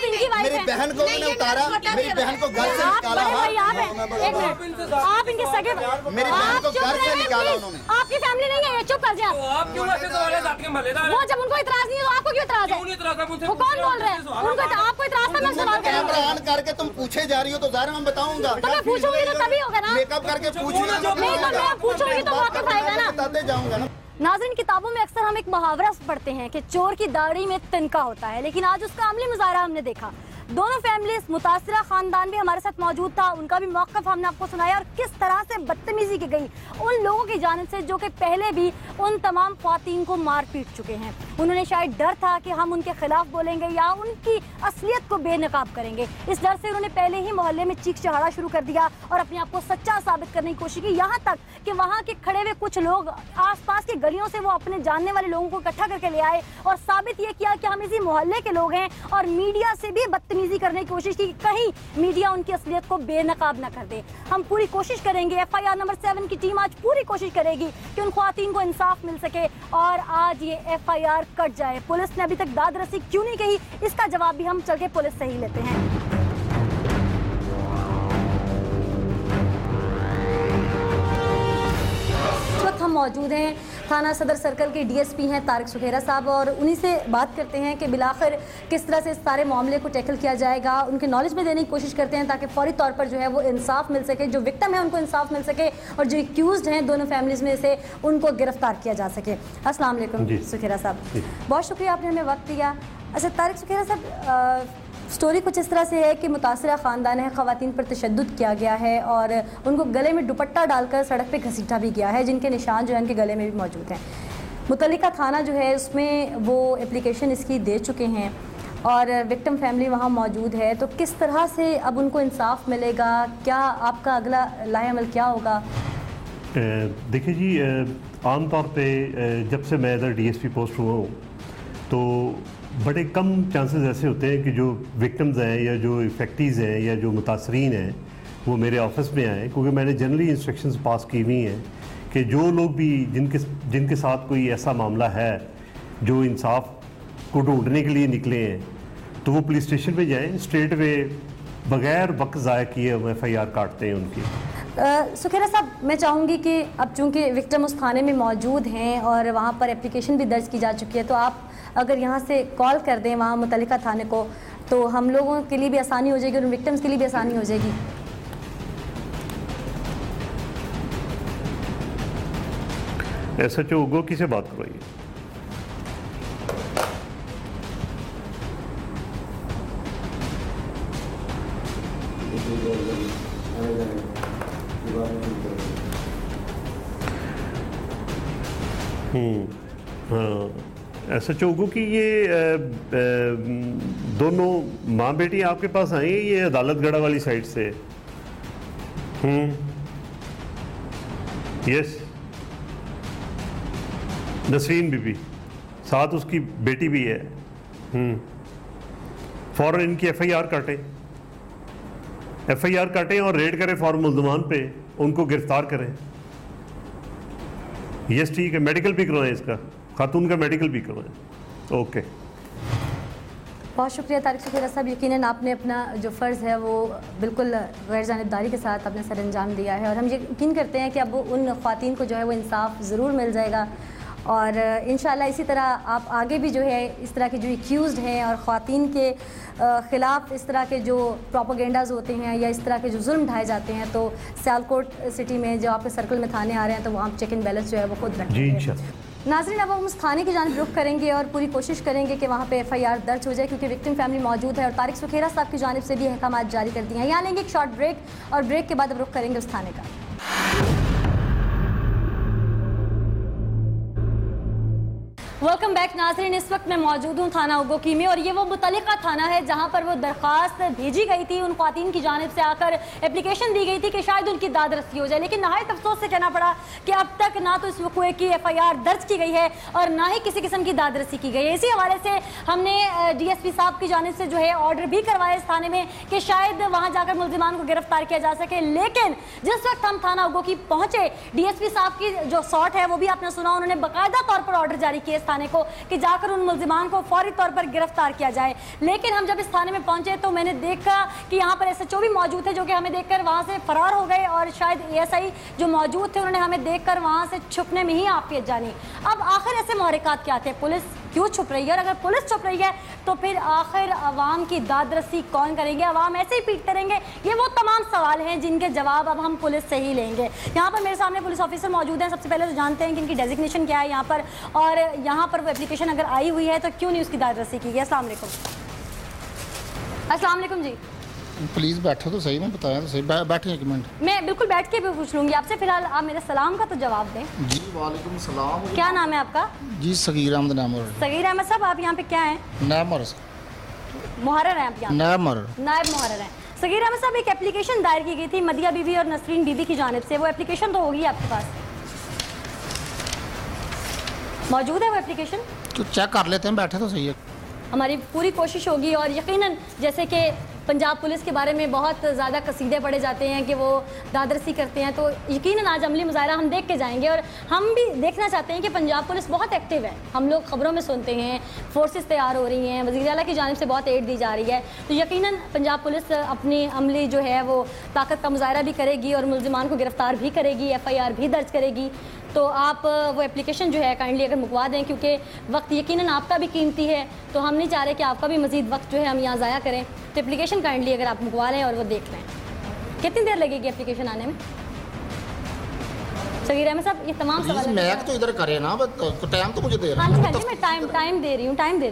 इनकी वाइफ मेरी हैं? बहन को उन्होंने उतारा, मेरी बहन को घर से आप निकाला। बड़े भाई आप हैं? एक मिनट, आप इनके सगे मेरी बहन आप को चुप घर से रहे निकाला प्लीज। उन्होंने। आपकी फैमिली नहीं है ये, चुप कर जाए आप। आप क्यों ऐसे सवाल आपके महल्लेदार वो जब उनको इतराज नहीं है तो आपको क्यों इतराज है? क्यों नहीं इतराज है मुझसे? वो कौन बोल रहे हैं? उनको आपको इतराज था, मैं सवाल कर रहा हूँ। कैमरा ऑन करके तुम पूछे जा रही हो तो ज़ाहिर मैं बताऊंगा। तो मैं पूछूंगी तो तभी होगा ना? मेकअप करके पूछूंगा, नहीं तो मैं पूछूंगी तो वाकिफ आएगा ना? बताते जाऊंगा ना। नाज़रीन, किताबों में अक्सर हम एक मुहावरा पढ़ते हैं कि चोर की दाढ़ी में तिनका होता है, लेकिन आज उसका अमली मुजाहरा हमने देखा। दोनों फैमिलीज, मुतासिरा खानदान भी हमारे साथ मौजूद था, उनका भी मौक़िफ़ हमने आपको सुनाया और किस तरह से बदतमीजी की गई उन लोगों की जानिब से जो कि पहले भी उन तमाम ख़वातीन को मार पीट चुके हैं। उन्होंने शायद डर था कि हम उनके खिलाफ बोलेंगे या उनकी असलियत को बेनकाब करेंगे, इस डर से उन्होंने पहले ही मोहल्ले में चीख चहाड़ा शुरू कर दिया और अपने आप को सच्चा साबित करने की कोशिश की। यहाँ तक कि वहाँ के खड़े हुए कुछ लोग आसपास की गलियों से वो अपने जानने वाले लोगों को इकट्ठा करके ले आए और साबित ये किया कि हम इसी मोहल्ले के लोग हैं, और मीडिया से भी बदतमीजी करने की कोशिश की कि कहीं मीडिया उनकी असलियत को बेनकाब न कर दे। हम पूरी कोशिश करेंगे, FIR नंबर 7 की टीम आज पूरी कोशिश करेगी कि उन ख्वातीन को इंसाफ मिल सके और आज ये FIR कट जाए। पुलिस ने अभी तक दाद रसी क्यों नहीं कही, इसका जवाब भी हम चल के पुलिस से ही लेते हैं। इस वक्त हम मौजूद हैं थाना सदर सर्कल के DSP हैं तारिक सुखेरा साहब, और उन्हीं से बात करते हैं कि बिलाखिर किस तरह से इस सारे मामले को टैकल किया जाएगा। उनके नॉलेज में देने की कोशिश करते हैं ताकि फौरी तौर पर जो है वो इंसाफ मिल सके, जो विक्टिम है उनको इंसाफ मिल सके और जो एक्यूज्ड हैं दोनों फैमिलीज़ में से उनको गिरफ्तार किया जा सके। अस्सलाम वालेकुम सुखेरा साहब, बहुत शुक्रिया आपने हमें वक्त दिया। अच्छा तारिक सुखेरा साहब, स्टोरी कुछ इस तरह से है कि मुतासिरा ख़ानदान है, ख़वातीन पर तशद्दुद किया गया है और उनको गले में दुपट्टा डालकर सड़क पे घसीटा भी गया है, जिनके निशान जो है उनके गले में भी मौजूद हैं। मुतल्लिका थाना जो है उसमें वो एप्लीकेशन इसकी दे चुके हैं और विक्टिम फैमिली वहाँ मौजूद है, तो किस तरह से अब उनको इंसाफ मिलेगा, क्या आपका अगला लाएअमल क्या होगा? देखिए जी, आम तौर पे जब से मैं इधर डीएसपी पोस्ट हुआ हूँ तो बड़े कम चांसेस ऐसे होते हैं कि जो विक्टिम्स हैं या जो इफेक्टीज़ हैं या जो मुतासरीन हैं वो मेरे ऑफिस में आए, क्योंकि मैंने जनरली इंस्ट्रक्शंस पास की हुई हैं कि जो लोग भी जिनके साथ कोई ऐसा मामला है जो इंसाफ को ढूंढने के लिए निकले हैं तो वो पुलिस स्टेशन पे जाएं, स्ट्रेट वे बगैर वक्त ज़ाया किए हम FIR काटते हैं उनकी। सुखेरा साहब, मैं चाहूँगी कि अब चूँकि विक्टिम उस थाने में मौजूद हैं और वहाँ पर एप्लीकेशन भी दर्ज की जा चुकी है, तो आप अगर यहाँ से कॉल कर दें वहाँ मुतल्लिका थाने को तो हम लोगों के लिए भी आसानी हो जाएगी और विक्टिम्स के लिए भी आसानी हो जाएगी। SHO गोकी से बात करवाइए। हाँ, SHO गोकी, ये दोनों माँ बेटी आपके पास आई हैं, ये अदालतगढ़ा वाली साइड से? यस, नसरीन बीबी, साथ उसकी बेटी भी है। फ़ौरन इनकी FIR काटें और रेड करें फ़ौरन मुल्ज़मान पे, उनको गिरफ्तार करें। यस, ठीक है, मेडिकल भी करवाएं, इसका खातून का मेडिकल भी करवाएं। ओके, बहुत शुक्रिया तारिक सुखेरा साहब, यकीनन आपने अपना जो फ़र्ज़ है वो बिल्कुल गैर जानिबदारी के साथ अपने सर अंजाम दिया है और हम यकीन करते हैं कि अब उन ख़वातीन को जो है वो इंसाफ ज़रूर मिल जाएगा और इंशाअल्लाह इसी तरह आप आगे भी जो है इस तरह के जो एक्यूज़ड हैं और ख़वातीन के ख़िलाफ़ इस तरह के जो प्रोपेगेंडाज होते हैं या इस तरह के जो जुल्म ढाए जाते हैं तो सियालकोट सिटी में जो आपके सर्कल में थाने आ रहे हैं तो वहाँ चेक एंड बैलेंस जो है वो खुद रखेंगे। नाज़रीन, अब हम उस थाने की जानिब रुख करेंगे और पूरी कोशिश करेंगे कि वहाँ पे FIR दर्ज हो जाए क्योंकि विक्टिम फैमिली मौजूद है और तारिक सुखेरा साहब की जानिब से भी अहकामात जारी कर दिए हैं। यहाँ लेंगे एक शॉर्ट ब्रेक और ब्रेक के बाद अब रुख करेंगे उस थाने का। वेलकम बैक नाज़रीन, इस वक्त मैं मौजूद हूँ थाना उगोकी में और ये वो मुतल्लिका थाना है जहाँ पर वो दरख्वास्त भेजी गई थी, उन ख़वातीन की जानिब से आकर एप्लीकेशन दी गई थी कि शायद उनकी दाद रसी हो जाए, लेकिन नहायत अफसोस से कहना पड़ा कि अब तक ना तो इस वक़्त की FIR दर्ज की गई है और ना ही किसी किस्म की दाद रसी की गई है। इसी हवाले से हमने DSP साहब की जानिब से जो है ऑर्डर भी करवाया इस थाने में कि शायद वहाँ जाकर मुल्ज़िमान को गिरफ्तार किया जा सके, लेकिन जिस वक्त हम थाना उगोकी पहुँचे DSP साहब की जो सॉट है वो भी आपने सुना, उन्होंने बाकायदा तौर पर ऑर्डर जारी किए थाने को कि जाकर उन मुल्जिमान को फौरी तौर पर गिरफ्तार किया जाए। लेकिन हम जब इस थाने में पहुंचे तो मैंने देखा कि यहाँ पर SHO भी मौजूद थे जो कि हमें देखकर वहाँ से फरार हो गए और शायद ASI जो मौजूद थे उन्होंने हमें देखकर वहाँ से छुपने में ही आफियत जानी। अब आखिर ऐसे महरिकात क्या थे, पुलिस क्यों छुप रही है और अगर पुलिस छुप रही है तो फिर आखिर अवाम की दाद रसी कौन करेंगे, अवाम ऐसे ही पीटते रहेंगे? ये वो तमाम सवाल हैं जिनके जवाब अब हम पुलिस से ही लेंगे। यहाँ पर मेरे सामने पुलिस ऑफिसर मौजूद हैं। सबसे पहले तो जानते हैं कि इनकी डेजिग्नेशन क्या है यहाँ पर और यहाँ पर वो एप्लीकेशन अगर आई हुई है तो क्यों नहीं उसकी दाद रसी की गई। अस्सलाम वालेकुम। अस्सलाम वालेकुम जी। प्लीज़ बैठो तो सही, मैं बताया तो सही, बैठे एक मिनट। मैं बिल्कुल बैठ के भी पूछ लूँगी आपसे, फिलहाल आप मेरे सलाम का तो जवाब दें। जी वालेकुम सलाम। क्या नाम है आपका? जी सगीर अहमद नामर। सगीर अहमद साहब, आप यहाँ पे क्या हैं? नामर मुहर्रर हैं आप यहाँ? नायब मुहर्रर हैं। सगीर अहमद साहब, एक एप्लीकेशन दायर की गई थी मदिया बीवी और नसरीन बीबी की जानिब से, वो एप्लीकेशन तो होगी आपके पास, मौजूद है वो एप्लीकेशन? तो चेक कर लेते हैं, बैठे तो सही है। हमारी पूरी कोशिश होगी और यकीनन जैसे कि पंजाब पुलिस के बारे में बहुत ज़्यादा कसीदे पढ़े जाते हैं कि वो दादरसी करते हैं, तो यकीनन आज अमली मुजाहरा हम देख के जाएंगे और हम भी देखना चाहते हैं कि पंजाब पुलिस बहुत एक्टिव है। हम लोग ख़बरों में सुनते हैं फोर्सेस तैयार हो रही हैं, वज़ीर आला की जानिब से बहुत एड दी जा रही है, तो यकीनन पंजाब पुलिस अपनी अमली जो है वो ताकत का मुजाहरा भी करेगी और मुल्ज़िमान को गिरफ़्तार भी करेगी, FIR भी दर्ज करेगी। तो आप वो एप्लीकेशन जो है काइंडली अगर मुकवा दें क्योंकि वक्त यकीनन आपका भी कीमती है, तो हम नहीं चाह रहे कि आपका भी मज़ीद वक्त जो है हम यहाँ ज़ाया करें, तो एप्लीकेशन काइंडली अगर आप मुकवा लें और वो देख लें। कितनी देर लगेगी एप्लीकेशन आने में? सगीर अहमद साहब, ये तमाम सवाल मैं तो इधर करे ना, टाइम तो मुझे दे रहा है। हाँ जी, मैं टाइम दे रही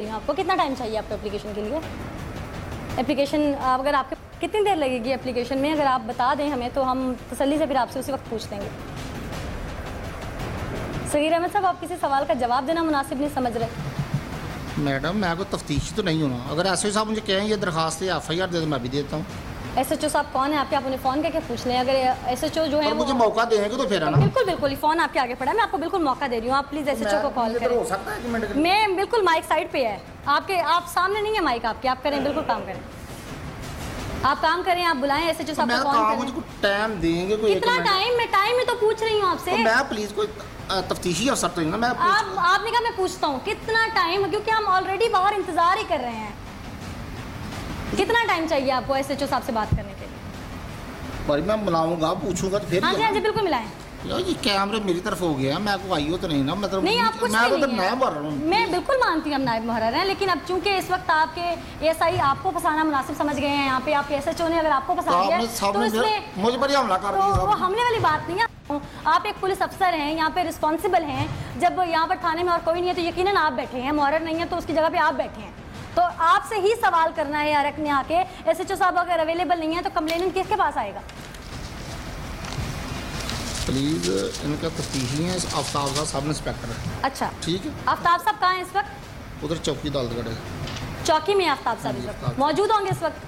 हूँ आपको। कितना टाइम चाहिए आपको एप्लीकेशन के लिए? एप्लीकेशन अगर आपके कितनी देर लगेगी एप्लीकेशन में, अगर आप बता दें हमें तो हम तसल्ली से फिर आपसे उसी वक्त पूछ लेंगे। सगीर अहमद साहब, आप किसी सवाल का जवाब देना मुनासिब नहीं समझ रहे? मैडम मैं कोई तफ्तीशी तो नहीं हूँ, अगर एसओ साहब मुझे कहें ये दरखास्त है FIR दे दो, मैं भी देता हूँ। SHO साहब कौन है आपके? आप उन्हें फ़ोन करके पूछ लें। अगर SHO जो है मुझे मौका देंगे तो फिर है ना। बिल्कुल बिल्कुल, फ़ोन आपके आगे पड़ा है, मैं आपको बिल्कुल मौका दे रही हूँ। आप प्लीज़ SHO को कॉल करें। हो सकता है कि मिनट मैं बिल्कुल माइक साइड पे है आपके, आप सामने नहीं है माइक आपके, आप करें, बिल्कुल काम करें, आप काम करें, आप बुलाएं SHO साहब को, कॉल करें। टाइम देंगे कोई? कितना टाइम? मैं टाइम में तो पूछ रही हूँ आपसे। मैं प्लीज कोई तफ्तीशी अफसर तो ना, मैं आपने कहा मैं पूछता हूँ कितना टाइम, क्योंकि हम ऑलरेडी बाहर इंतजार ही कर रहे हैं। कितना टाइम चाहिए आपको SHO साहब से बात करने के लिए? भाई मैं बुलाऊंगा, पूछूंगा तो फिर। हाँ जी हाँ जी, बिल्कुल मिलाएं। यार ये कैमरे मेरी तरफ हो गया, मैं को आई हो तो नहीं ना, मतलब नहीं, आप कुछ मैं नहीं तो नायब मुहर्रर हूं। मैं बिल्कुल मानती हूँ हम नायब मुहर्रर हैं, लेकिन अब चूंकि इस वक्त आपके SI आपको फंसाना मुनासिब समझ गए हैं, यहाँ पे आपके SHO ने अगर आपको फंसा दिया तो इसमें मुझे बड़ी हमला कर रही है। वो हमले वाली बात नहीं है। आप एक पुलिस अफसर हैं, यहाँ पे रिस्पॉन्सिबल हैं। जब यहाँ पर थाने में और कोई नहीं है तो यकीनन आप बैठे हैं, मुहर्रर नहीं है तो उसकी जगह पे आप बैठे हैं, तो आपसे ही सवाल करना है यार ने आके। SHO साहब अगर अवेलेबल नहीं है तो कंप्लेनेंट किसके पास आएगा? प्लीज इनका तफ्तीशी है आफ्ताब साहब, सब इंस्पेक्टर है। अच्छा ठीक है। आफ्ताब साहब कहाँ हैं इस वक्त? उधर चौकी दालतगढ़ है। चौकी में आफ्ताब साहब इस वक्त मौजूद होंगे इस वक्त?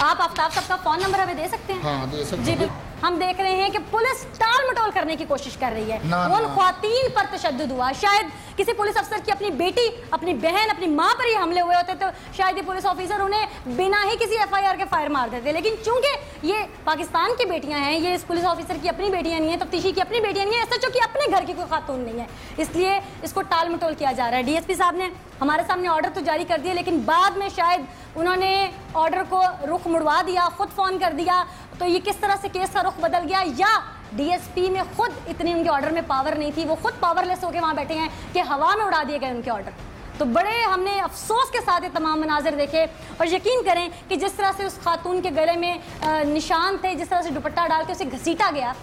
आप आफ्ताब साहब का फोन नंबर हमें दे सकते हैं? हाँ दे सकते हैं। जी हम देख रहे हैं कि पुलिस टाल मटोल करने की कोशिश कर रही है। उन ख्वातीन पर तशद्दुद हुआ। शायद किसी पुलिस अफसर की अपनी बेटी, अपनी बहन, अपनी माँ पर ये हमले हुए होते तो शायद ये पुलिस ऑफिसर उन्हें बिना ही किसी FIR के फायर मार देते, लेकिन चूंकि ये पाकिस्तान की बेटियां हैं, ये इस पुलिस ऑफिसर की अपनी बेटियां नहीं है, तफ्तीशी की अपनी बेटियां नहीं है, SHO की अपने घर की कोई खातून नहीं है, इसलिए इसको टाल मटोल किया जा रहा है। DSP साहब ने हमारे सामने ऑर्डर तो जारी कर दिया, लेकिन बाद में शायद उन्होंने ऑर्डर को रुख मुड़वा दिया, खुद फ़ोन कर दिया, तो ये किस तरह से केस का रुख बदल गया, या DSP में खुद इतनी उनके ऑर्डर में पावर नहीं थी, वो खुद पावरलेस होकर वहाँ बैठे हैं कि हवा में उड़ा दिए गए उनके ऑर्डर। तो बड़े हमने अफसोस के साथ ये तमाम मनाजिर देखे, और यकीन करें कि जिस तरह से उस खातून के गले में निशान थे, जिस तरह से दुपट्टा डाल के उसे घसीटा गया,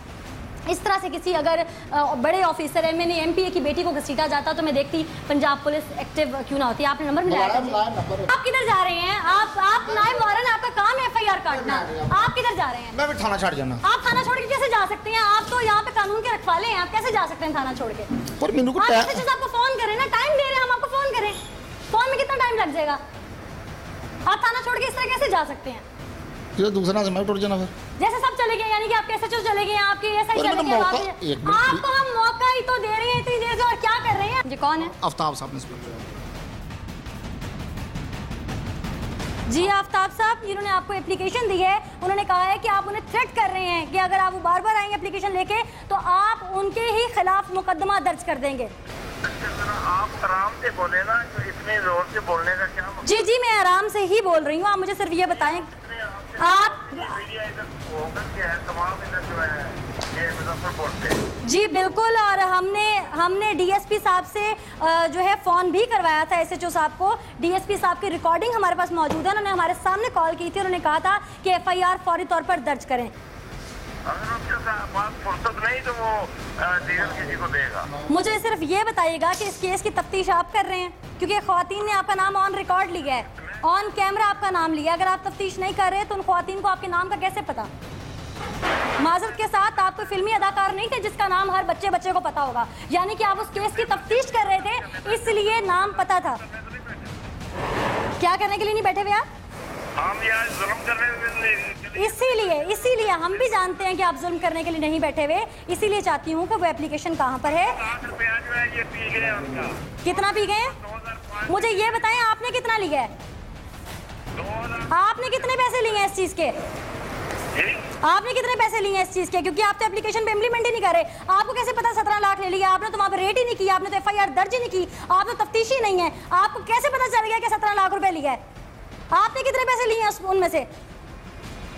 इस तरह से किसी अगर बड़े ऑफिसर MNA MPA की बेटी को घसीटा जाता तो मैं देखती पंजाब पुलिस एक्टिव क्यों ना होती। आपने नंबर मिलाया? आप किधर जा रहे हैं? आप नायब मुहर्रर, आपका काम है FIR काटना, आप किधर जा रहे हैं? मैं भी थाना छोड़ जाना। आप थाना छोड़ के कैसे जा सकते हैं? आप तो यहाँ पे कानून के रखवाले हैं, आप कैसे जा सकते हैं थाना छोड़ के? आप आपको फोन करें ना, टाइम दे रहे हैं हम आपको, फोन करें, फोन में कितना टाइम लग जाएगा? आप थाना छोड़ के इस तरह कैसे जा सकते हैं? दूसरा से मैं टूट जाना फिर। जैसे सब चले गए, यानी कि आपके SHO चले गए, आपके SI चले गए, आपको हम मौका ही तो दे रहे हैं इतनी देर से, और क्या कर रहे हैं? जी कौन है? आफ्ताब साहब इंस्पेक्टर। जी आफ्ताब साहब, इन्होंने आपको एप्लीकेशन दी है, उन्होंने कहा है कि आप उन्हें थ्रेट कर रहे हैं कि अगर आप वो बार बार आएंगे एप्लीकेशन लेके तो आप उनके ही खिलाफ मुकदमा दर्ज कर देंगे। आप आराम से बोले ना, इतने जोर से बोलने का क्या? जी जी मैं आराम से ही बोल रही हूँ, आप मुझे सिर्फ ये बताएं आप। जी बिल्कुल, और हमने DSP साहब से जो है फ़ोन भी करवाया था SHO साहब को। DSP साहब की रिकॉर्डिंग हमारे पास मौजूद है, उन्होंने हमारे सामने कॉल की थी, उन्होंने कहा था कि FIR फौरी तौर पर दर्ज करें। नहीं तो वो किसी को देगा। मुझे सिर्फ ये बताइएगा कि इस केस की तफ्तीश आप कर रहे हैं, क्योंकि ख्वातीन ने आपका नाम ऑन रिकॉर्ड लिया है, ऑन कैमरा आपका नाम लिया। अगर आप तफ्तीश नहीं कर रहे तो उन ख्वातीन को आपके नाम का कैसे पता? माजरत के साथ, आप कोई फिल्मी अदाकार नहीं थे जिसका नाम हर बच्चे को पता होगा, यानी कि आप उस केस की तफ्तीश कर रहे थे इसलिए नाम पता था। क्या करने के लिए नहीं बैठे हुए आप? हम यार जुल्म करने इसीलिए हम भी जानते हैं कि आप जुल्म करने के लिए नहीं बैठे हुए, इसीलिए चाहती हूँ कि वो एप्लीकेशन कहाँ पर है। कितना पी गए? मुझे ये बताएं आपने कितना लिया है? आपने कितने पैसे लिए हैं इस चीज के? आपने कितने पैसे लिए हैं इस चीज के? क्योंकि आप तो एप्लीकेशन पे इम्प्लीमेंट ही नहीं कर रहे। आपको कैसे पता 17 लाख ले लिया? आपने तो वहाँ पे रेट ही नहीं किया, आपने तो FIR दर्ज ही नहीं की, आप तो तफ्तीश ही नहीं है, आपको कैसे पता चल गया कि 17 लाख रुपए लिया है? आपने कितने पैसे लिए हैं उनमें से?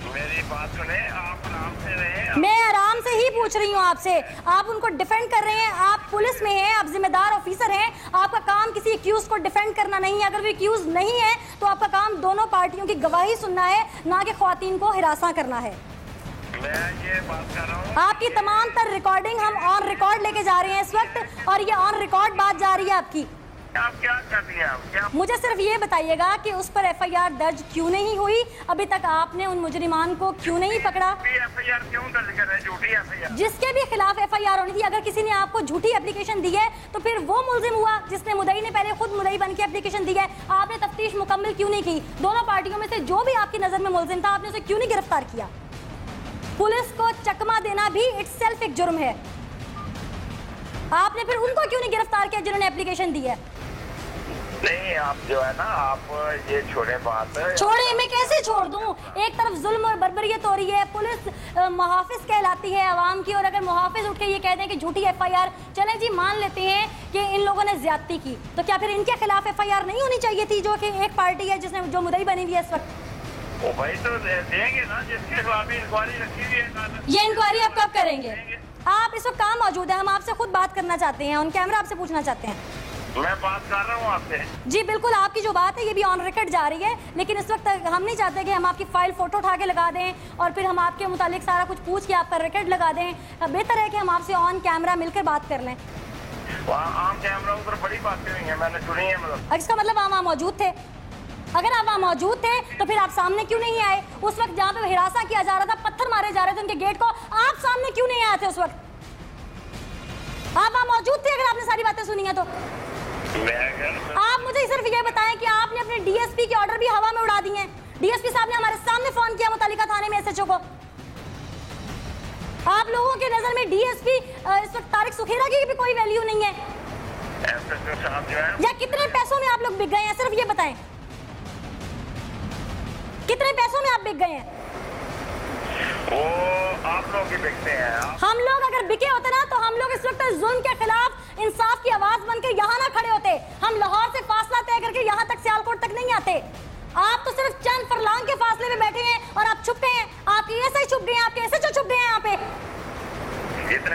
मेरी बात सुने, आप आराम से रहे। मैं आराम से ही पूछ रही हूँ आपसे, आप उनको डिफेंड कर रहे हैं, आप पुलिस में हैं, आप जिम्मेदार ऑफिसर हैं, आपका काम किसी एक्यूज को डिफेंड करना नहीं है। अगर वो एक्यूज नहीं है तो आपका काम दोनों पार्टियों की गवाही सुनना है, ना कि ख्वातीन को हिरासा करना है। मैं ये बात कर रहा हूँ, आपकी तमाम तर रिकॉर्डिंग हम ऑन रिकॉर्ड लेके जा रहे हैं इस वक्त, और ये ऑन रिकॉर्ड बात जा रही है आपकी। आप क्या कर रही हैं? क्या? मुझे सिर्फ ये बताइएगा कि उस पर FIR दर्ज क्यों नहीं हुई? अभी तक आपने उन मुजरिमान को क्यों नहीं पकड़ा? FIR क्यों दर्ज कर रहे हैं? झूठी FIR। जिसके भी खिलाफ FIR होनी थी। अगर किसी ने आपको झूठी एप्लीकेशन दी है तो फिर वो मुलजिम हुआ जिसने मुदई ने पहले खुद मुदई बन के एप्लीकेशन दी है। आपने तफ्तीश मुकम्मल क्यों नहीं की? दोनों पार्टियों में से जो भी आपकी नजर में मुलजिम था आपने उसे क्यों नहीं गिरफ्तार किया? पुलिस को चकमा देना भी इट्सेल्फ एक जुर्म है। आपने फिर उनको क्यों नहीं गिरफ्तार किया जिन्होंने एप्लीकेशन दी है? नहीं, आप जो है ना, आप ये छोड़े बात। छोड़े, मैं कैसे छोड़ दूं? एक तरफ जुल्म और बर्बरियत हो रही है, पुलिस मुहाफिज कहलाती है आवाम की, और अगर मुहाफिज उठ के ये कह दें कि झूठी FIR, चलें जी मान लेते हैं कि इन लोगों ने ज्यादती की, तो क्या फिर इनके खिलाफ FIR नहीं होनी चाहिए थी, जो कि एक पार्टी है जिसने जो मुदई बनी हुई है इस वक्त? वो भाई तो देंगे ना, जिसके खिलाफ इंक्वायरी रखी हुई है। ये इंक्वायरी आप कब करेंगे? आप इस वक्त कहाँ मौजूद है? हम आपसे खुद बात करना चाहते हैं, ऑन कैमरा आपसे पूछना चाहते हैं। मैं बात कर रहा हूँ आपसे। जी बिल्कुल, आपकी जो बात है ये भी ऑन रिकॉर्ड जा रही है, लेकिन इस वक्त हम नहीं चाहते कि हम आपकी फाइल फोटो उठा के लगा दें और फिर हम आपके मुतालिक सारा कुछ पूछ के आपका रिकॉर्ड लगा दें। बेहतर है कि हम आपसे ऑन कैमरा मिलकर बात कर लें। वहाँ ऑन कैमरा ऊपर बड़ी बातें हुई हैं, मैंने सुनी है। मतलब इसका मतलब आप वहाँ मौजूद थे? अगर आप वहाँ मौजूद थे तो फिर आप सामने क्यों नहीं आए? उस वक्त जहाँ पे हिरासा किया जा रहा था, पत्थर मारे जा रहे थे उनके गेट को, आप सामने क्यों नहीं आए थे उस वक्त? आप वहाँ मौजूद थे अगर आपने सारी बातें सुनी है तो? आप मुझे सिर्फ ये बताएं कि आपने अपने DSP के ऑर्डर भी हवा में उड़ा दिए हैं। DSP साहब ने हमारे सामने फोन किया मुतालिका थाने में SHO को। आप लोगों की नजर में DSP इस वक्त तारिक सुखेरा की भी कोई वैल्यू नहीं है? या कितने पैसों में आप लोग बिक गए हैं, सिर्फ ये बताएं, कितने पैसों में आप बिक गए हैं? वो आप लोग ही बिकते हैं। हम लोग अगर बिके होते ना तो हम लोग इस वक्त जुल्म के खिलाफ इंसाफ की आवाज बनकर यहाँ ना खड़े होते। हम लाहौर से फासला तय करके यहाँ तक सियालकोट तक नहीं आते। आप तो सिर्फ चंद फरलांग के फासले में बैठे हैं और आप छुप गए हैं। आपके ऐसे ही छुप गए हैं, आपके SHO छुप गए हैं यहाँ पे।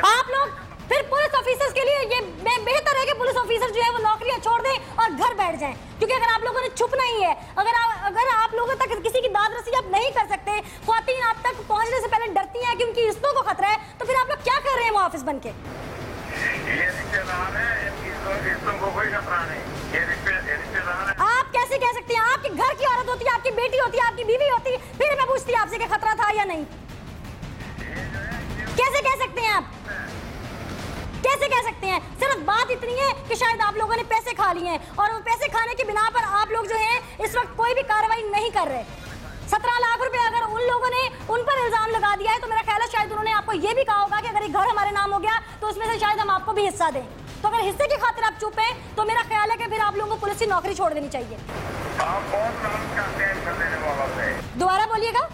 आप लोग फिर पुलिस ऑफिसर्स के लिए ये बेहतर है कि पुलिस ऑफिसर जो है वो नौकरियां छोड़ दें और घर बैठ जाएं, क्योंकि अगर आप लोगों ने छुप नहीं है, अगर आप लोगों तक किसी की दाद रसी आप नहीं कर सकते, ख्वातीन आप तक पहुंचने से पहले डरती हैं कि उनकी रिश्तों को खतरा है, तो फिर आप लोग क्या कर रहे हैं मुहाफिज बन के? ये रिश्तेदार है, रिश्तों को कोई खतरा नहीं। ये रिश्तेदार है। आप कैसे कह सकते हैं? आपके घर की औरत होती है, आपकी बेटी होती है, आपकी बीवी होती है, फिर मैं पूछती आपसे कि खतरा था या नहीं? कैसे कह सकते हैं आप? कैसे कह सकते हैं? सिर्फ बात इतनी है कि शायद आप लोगों ने पैसे खा लिए हैं और वो पैसे खाने की बिना पर आप लोग जो हैं इस वक्त कोई भी कार्रवाई नहीं कर रहे। 17 लाख रुपए अगर उन लोगों ने उन पर इल्जाम लगा दिया है तो मेरा ख्याल है शायद उन्होंने आपको ये भी कहा होगा कि अगर ये घर हमारे नाम हो गया तो उसमें से शायद हम आपको भी हिस्सा दें। तो अगर हिस्से की खातिर आप चुप हैं तो मेरा ख्याल है कि फिर आप लोगों को पुलिस की नौकरी छोड़ देनी चाहिए। दोबारा बोलिएगा।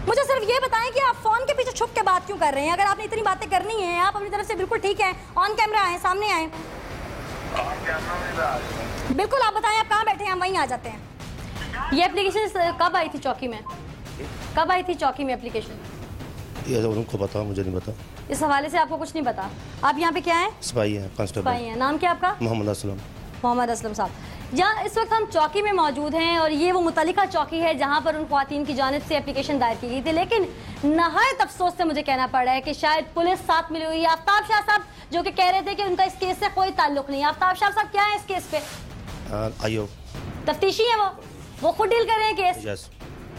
मुझे सिर्फ ये बताएं कि आप फोन के पीछे छुप के बात क्यों कर रहे हैं? अगर आपने इतनी बातें करनी है, आप अपनी तरफ से बिल्कुल ठीक है, ऑन कैमरा आए, सामने आए। बिल्कुल आप बताएं आप कहाँ बैठे हैं, हम वहीं आ जाते हैं। ये एप्लीकेशन कब आई थी चौकी में? कब आई थी चौकी में एप्लीकेशन? ये तो उनको पता, मुझे नहीं पता। इस हवाले से आपको कुछ नहीं पता? आप यहाँ पे क्या है? सिपाही हैं, कांस्टेबल। सिपाही हैं। नाम क्या आपका? मोहम्मद असलम। मोहम्मद असलम साहब, जहाँ इस वक्त हम चौकी में मौजूद हैं और ये वो मुतल्लिका चौकी है जहाँ पर उन ख्वातीन की जानिब से एप्लीकेशन दायर की गई थी, लेकिन नहायत अफसोस से मुझे कहना पड़ रहा है कि शायद पुलिस साथ मिली हुई है। आफ्ताब शाह साहब जो कि कह रहे थे कि उनका इस केस से कोई ताल्लुक नहीं है। आफ्ताब शाह साहब क्या है इस केस पे? आयोग तफ्तीशी है, वो खुद डील कर रहे हैं केस। यस।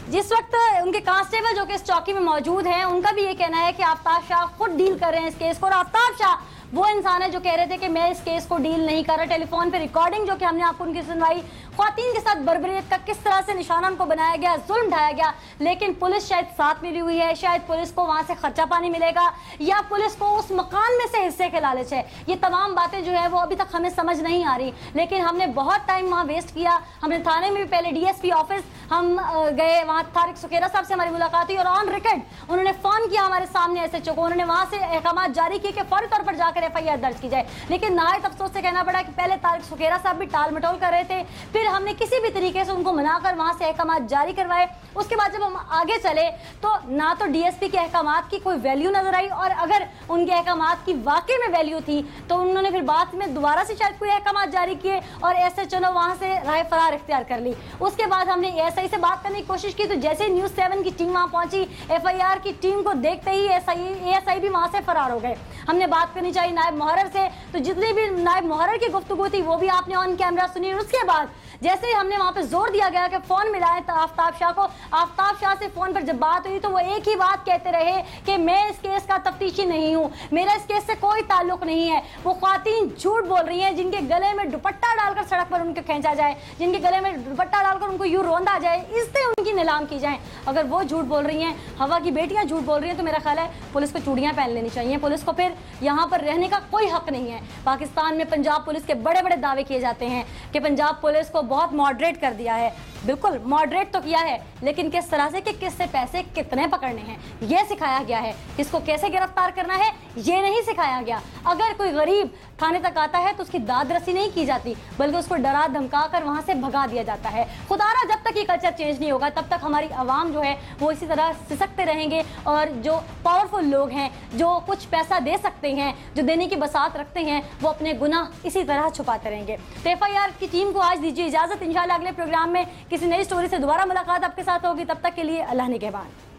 जिस वक्त उनके कांस्टेबल जो कि इस चौकी में मौजूद हैं उनका भी ये कहना है कि आफ्ताब शाह खुद डील कर रहे हैं इस केस को, और आफ्ताब शाह वो इंसान है जो कह रहे थे कि मैं इस केस को डील नहीं कर रहा। टेलीफोन पे रिकॉर्डिंग जो कि हमने आपको उनकी सुनवाई, ख्वातीन के साथ बर्बरियत का किस तरह से निशाना उनको बनाया गया, जुल्म ढाया गया, लेकिन पुलिस शायद साथ मिली हुई है, शायद पुलिस को वहां से खर्चा पानी मिलेगा या पुलिस को उस मकान में से हिस्से के लालच है। ये तमाम बातें जो है वो अभी तक हमें समझ नहीं आ रही, लेकिन हमने बहुत टाइम वहाँ वेस्ट किया। हमने थाने में भी पहले DSP ऑफिस हम गए, वहाँ तारिक सुखेरा साहब से हमारी मुलाकात हुई और ऑन रिकॉर्ड उन्होंने फोन किया हमारे सामने SHO को, उन्होंने वहाँ से अहकाम जारी किए कि फौरी तौर पर जाकर FIR दर्ज की जाए, लेकिन नहायत अफसोस से कहना पड़ा कि पहले तारिक सुखेरा साहब भी टाल मटोल कर रहे थे, फिर हमने किसी भी तरीके से उनको मनाकर वहां से अहकाम जारी करवाए। उसके बाद जब हम आगे चले तो ना तो DSP के अहकाम की कोई वैल्यू नजर आई, और अगर उनके अहकाम की वाकई में वैल्यू थी तो उन्होंने फिर बाद में दोबारा से शायद कोई अहकाम जारी किए और SHO ने वहां से राह फरार इख्तियार कर ली। उसके बाद हमने ASI से बात करने की कोशिश की तो जैसे न्यूज़ 7 की टीम वहां पहुंची, FIR की टीम को देखते ही एएसआई भी वहां से फरार हो गए। हमने बात करनी चाहिए नायब मुहर्रर से, तो जितनी भी नायब मुहर्रर की गुफ्तगू थी वो भी आपने ऑन कैमरा सुनी। और उसके बाद जैसे ही हमने वहां पे जोर दिया गया कि फोन मिलाएं आफ्ताब शाह को, आफ्ताब शाह से फोन पर जब बात हुई तो वो एक ही बात कहते रहे कि मैं इस केस का तफ्तीशी नहीं हूं, मेरा इस केस से कोई ताल्लुक नहीं है। वो ख्वातीन झूठ बोल रही हैं जिनके गले में दुपट्टा डालकर सड़क पर उनको खींचा जाए, जिनके गले में दुपट्टा डालकर उनको यूं रोंदा जाए, इससे उनकी नीलाम की जाए। अगर वो झूठ बोल रही हैं, हवा की बेटियां झूठ बोल रही हैं, तो मेरा ख्याल है पुलिस को चूड़ियां पहन लेनी चाहिए। पुलिस को फिर यहाँ पर रहने का कोई हक नहीं है। पाकिस्तान में पंजाब पुलिस के बड़े बड़े दावे किए जाते हैं कि पंजाब पुलिस को बहुत मॉडरेट कर दिया है। बिल्कुल मॉडरेट तो किया है, लेकिन किस तरह से कि किससे पैसे कितने पकड़ने हैं ये सिखाया गया है, किसको कैसे गिरफ्तार करना है ये नहीं सिखाया गया। अगर कोई गरीब थाने तक आता है तो उसकी दाद रसी नहीं की जाती, बल्कि उसको डरा धमका कर वहां से भगा दिया जाता है। खुदारा जब तक ये कल्चर चेंज नहीं होगा तब तक हमारी आवाम जो है वो इसी तरह सिसकते रहेंगे, और जो पावरफुल लोग हैं, जो कुछ पैसा दे सकते हैं, जो देने की बसात रखते हैं, वो अपने गुनाह इसी तरह छुपाते रहेंगे। तो एफआईआर की टीम को आज दीजिए इजाजत। इंशाल्लाह अगले प्रोग्राम में किसी नई स्टोरी से दोबारा मुलाकात आपके साथ होगी। तब तक के लिए अल्लाह निगहबान।